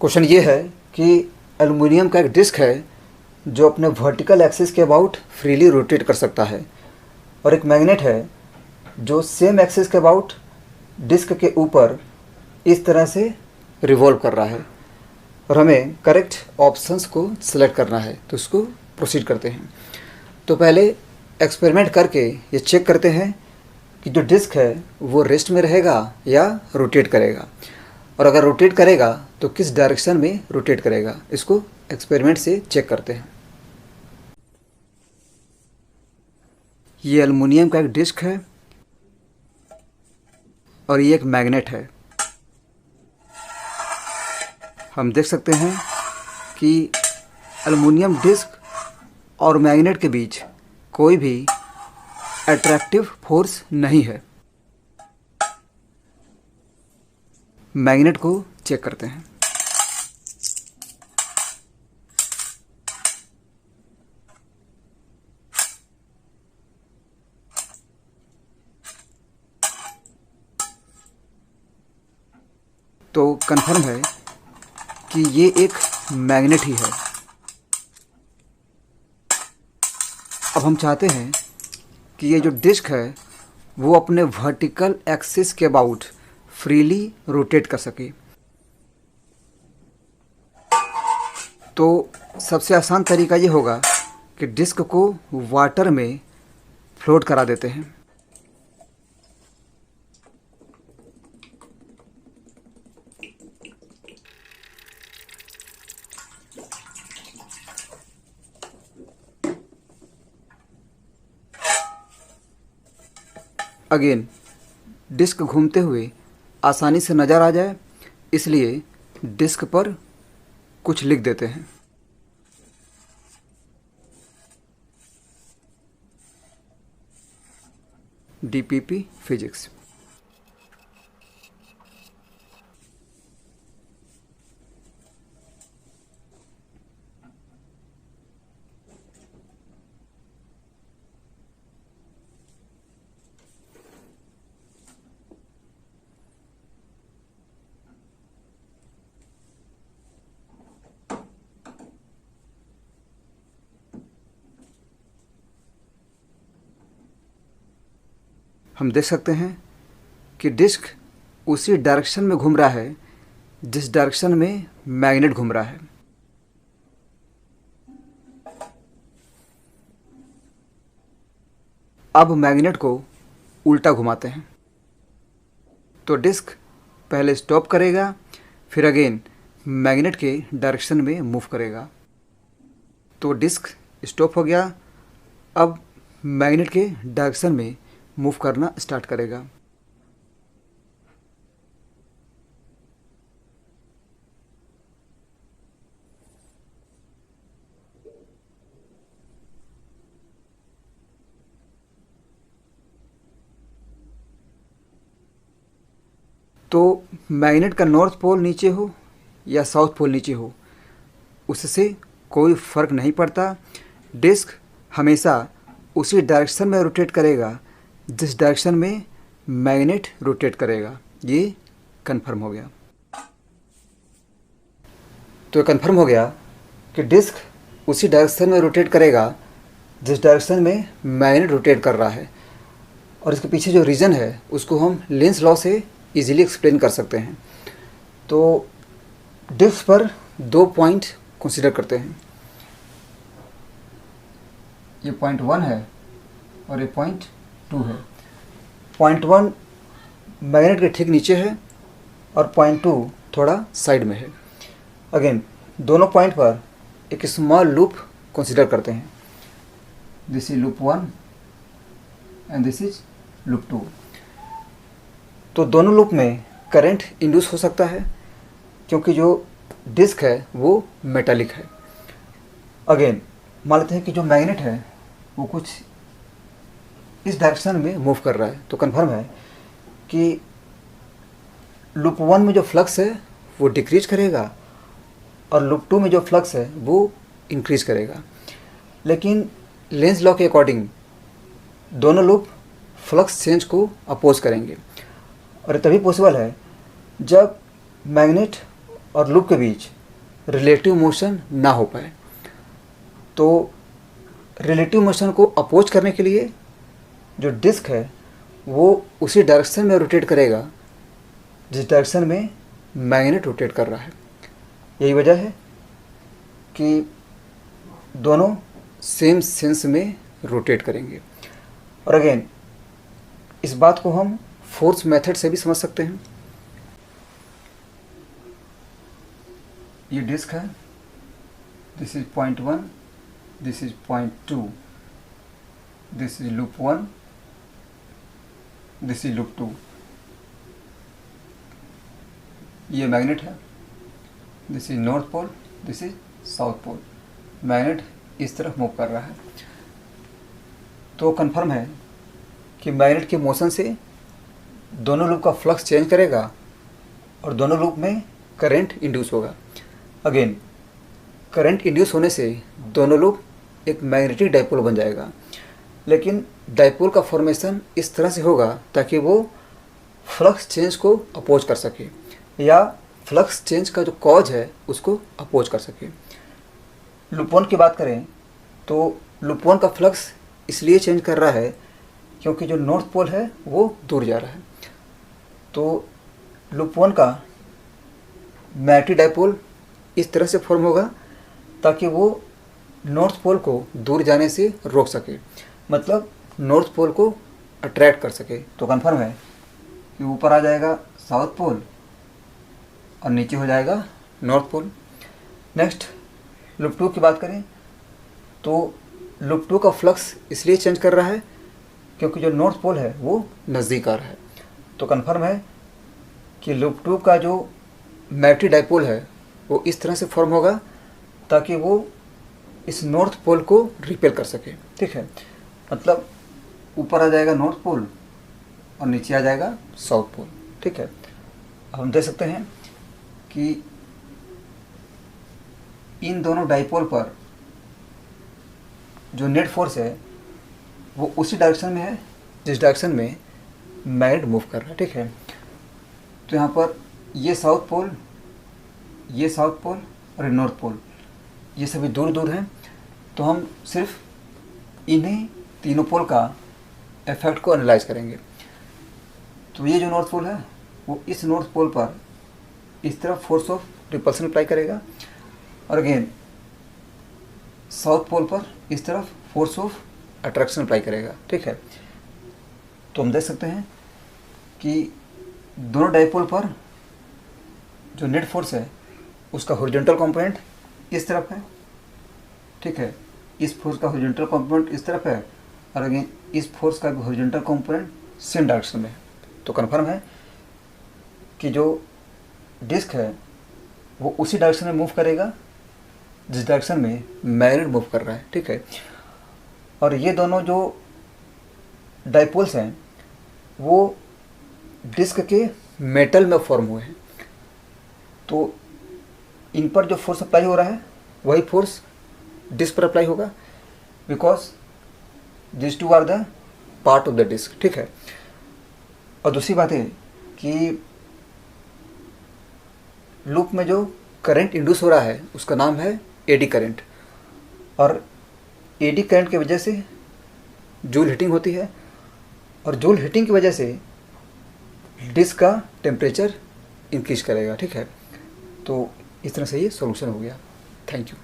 Question ये है कि एल्युमिनियम का एक डिस्क है जो अपने वर्टिकल एक्सिस के अबाउट फ्रीली रोटेट कर सकता है, और एक मैग्नेट है जो सेम एक्सिस के अबाउट डिस्क के ऊपर इस तरह से रिवॉल्व कर रहा है, और हमें करेक्ट ऑप्शंस को सिलेक्ट करना है। तो इसको प्रोसीड करते हैं। तो पहले एक्सपेरिमेंट करके ये चेक करते हैं कि जो डिस्क है वो रेस्ट में रहेगा या रोटेट करेगा, और अगर रोटेट करेगा तो किस डायरेक्शन में रोटेट करेगा। इसको एक्सपेरिमेंट से चेक करते हैं। ये एल्युमिनियम का एक डिस्क है और ये एक मैग्नेट है। हम देख सकते हैं कि एल्युमिनियम डिस्क और मैग्नेट के बीच कोई भी अट्रैक्टिव फोर्स नहीं है। मैग्नेट को चेक करते हैं। तो कंफर्म है कि ये एक मैग्नेट ही है। अब हम चाहते हैं कि ये जो डिस्क है वो अपने वर्टिकल एक्सिस के अबाउट फ्रीली रोटेट कर सके। तो सबसे आसान तरीका ये होगा कि डिस्क को वाटर में फ्लोट करा देते हैं। अगेन डिस्क घूमते हुए आसानी से नज़र आ जाए, इसलिए डिस्क पर कुछ लिख देते हैं। DPP physics. हम देख सकते हैं कि डिस्क उसी डायरेक्शन में घूम रहा है जिस डायरेक्शन में मैग्नेट घूम रहा है। अब मैग्नेट को उल्टा घुमाते हैं तो डिस्क पहले स्टॉप करेगा, फिर अगेन मैग्नेट के डायरेक्शन में मूव करेगा। तो डिस्क स्टॉप हो गया। अब मैग्नेट के डायरेक्शन में मूव करना स्टार्ट करेगा। तो मैग्नेट का नॉर्थ पोल नीचे हो या साउथ पोल नीचे हो, उससे कोई फ़र्क नहीं पड़ता। डिस्क हमेशा उसी डायरेक्शन में रोटेट करेगा जिस डायरेक्शन में मैग्नेट रोटेट करेगा। ये कंफर्म हो गया। तो कंफर्म हो गया कि डिस्क उसी डायरेक्शन में रोटेट करेगा जिस डायरेक्शन में मैग्नेट रोटेट कर रहा है, और इसके पीछे जो रीज़न है उसको हम लेंस लॉ से इजीली एक्सप्लेन कर सकते हैं। तो डिस्क पर 2 पॉइंट कंसीडर करते हैं। ये पॉइंट 1 है और ये पॉइंट 2 है। पॉइंट 1 मैग्नेट के ठीक नीचे है और पॉइंट 2 थोड़ा साइड में है। अगेन दोनों पॉइंट पर एक स्मॉल लूप कंसीडर करते हैं। This is loop 1 and this is loop 2। तो दोनों लूप में करंट इंड्यूस हो सकता है क्योंकि जो डिस्क है वो मेटालिक है। अगेन मान लेते हैं कि जो मैग्नेट है वो कुछ इस डायरेक्शन में मूव कर रहा है। तो कंफर्म है कि लूप 1 में जो फ्लक्स है वो डिक्रीज करेगा और लूप 2 में जो फ्लक्स है वो इंक्रीज करेगा। लेकिन लेंस लॉ के अकॉर्डिंग दोनों लूप फ्लक्स चेंज को अपोज करेंगे, और तभी पॉसिबल है जब मैग्नेट और लूप के बीच रिलेटिव मोशन ना हो पाए। तो रिलेटिव मोशन को अपोज करने के लिए जो डिस्क है वो उसी डायरेक्शन में रोटेट करेगा जिस डायरेक्शन में मैग्नेट रोटेट कर रहा है। यही वजह है कि दोनों सेम सेंस में रोटेट करेंगे। और अगेन इस बात को हम फोर्स मेथड से भी समझ सकते हैं। ये डिस्क है, this is point 1, this is point 2, this is loop 1, this is loop 2। ये मैग्नेट है, this is north pole, this is south pole. Magnet इस तरफ मूव कर रहा है। तो कंफर्म है कि मैग्नेट के मोशन से दोनों लूप का फ्लक्स चेंज करेगा और दोनों लूप में करंट इंड्यूस होगा। अगेन करंट इंड्यूस होने से दोनों लूप एक मैग्नेटिक डाइपोल बन जाएगा, लेकिन डाइपोल का फॉर्मेशन इस तरह से होगा ताकि वो फ्लक्स चेंज को अपोज कर सके या फ्लक्स चेंज का जो कॉज है उसको अपोज कर सके। लूप 1 की बात करें तो लूप 1 का फ्लक्स इसलिए चेंज कर रहा है क्योंकि जो नॉर्थ पोल है वो दूर जा रहा है। तो लूप 1 का मैग्नेटिक डाइपोल इस तरह से फॉर्म होगा ताकि वो नॉर्थ पोल को दूर जाने से रोक सके, मतलब नॉर्थ पोल को अट्रैक्ट कर सके। तो कंफर्म है कि ऊपर आ जाएगा साउथ पोल और नीचे हो जाएगा नॉर्थ पोल। नेक्स्ट लूप 2 की बात करें तो लूप 2 का फ्लक्स इसलिए चेंज कर रहा है क्योंकि जो नॉर्थ पोल है वो नज़दीक आ रहा है। तो कंफर्म है कि लूप 2 का जो मैग्नेटिक डाइपोल है वो इस तरह से फॉर्म होगा ताकि वो इस नॉर्थ पोल को रिपेल कर सके। ठीक है, मतलब ऊपर आ जाएगा नॉर्थ पोल और नीचे आ जाएगा साउथ पोल। ठीक है, अब हम देख सकते हैं कि इन दोनों डाइपोल पर जो नेट फोर्स है वो उसी डायरेक्शन में है जिस डायरेक्शन में मैग्नेट मूव कर रहा है। ठीक है, तो यहाँ पर ये साउथ पोल, ये साउथ पोल और ये नॉर्थ पोल, ये सभी दूर दूर हैं। तो हम सिर्फ इन्हीं तीनों पोल का इफेक्ट को एनालाइज करेंगे। तो ये जो नॉर्थ पोल है वो इस नॉर्थ पोल पर इस तरफ फोर्स ऑफ रिपल्सन अप्लाई करेगा और अगेन साउथ पोल पर इस तरफ फोर्स ऑफ अट्रैक्शन अप्लाई करेगा। ठीक है, तो हम देख सकते हैं कि दोनों डाइपोल पर जो नेट फोर्स है उसका हॉरिजॉन्टल कंपोनेंट इस तरफ है। ठीक है, इस फोर्स का हॉरिजॉन्टल कंपोनेंट इस तरफ है और अगेन इस फोर्स का भी हॉरिजॉन्टल कंपोनेंट सेम डायरेक्शन में है। तो कन्फर्म है कि जो डिस्क है वो उसी डायरेक्शन में मूव करेगा जिस डायरेक्शन में मैग्नेट मूव कर रहा है। ठीक है, और ये दोनों जो डाइपोल्स हैं वो डिस्क के मेटल में फॉर्म हुए हैं। तो इन पर जो फोर्स अप्लाई हो रहा है वही फोर्स डिस्क पर अप्लाई होगा because this two are the part of the disc. ठीक है, और दूसरी बात है कि लूप में जो करंट इंड्यूस हो रहा है उसका नाम है एडी करंट, और एडी करंट की वजह से जूल हीटिंग होती है और जूल हीटिंग की वजह से डिस्क का टेम्परेचर इंक्रीज करेगा। ठीक है, तो इस तरह से ये सॉल्यूशन हो गया। Thank you.